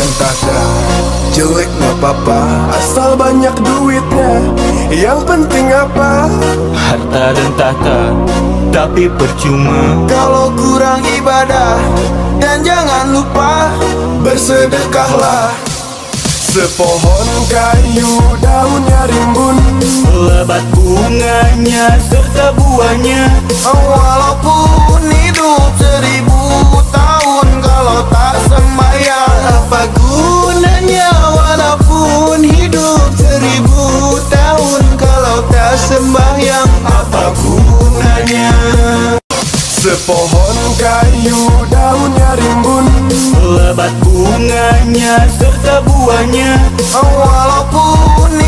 dan tahta. Jelek gak apa-apa, asal banyak duitnya. Yang penting apa? Harta dan tahta, tapi percuma Kalau kurang ibadah. Dan jangan lupa bersedekahlah. Sepohon kayu daunnya rimbun, lebat bunganya serta buahnya. walaupun hidup 1000 tahun, kalau tak sembahyang Apa gunanya walaupun hidup 1000 tahun, kalau tak sembahyang apa gunanya? Sepohon kayu daunnya rimbun, Lebat bunganya serta buahnya. walaupun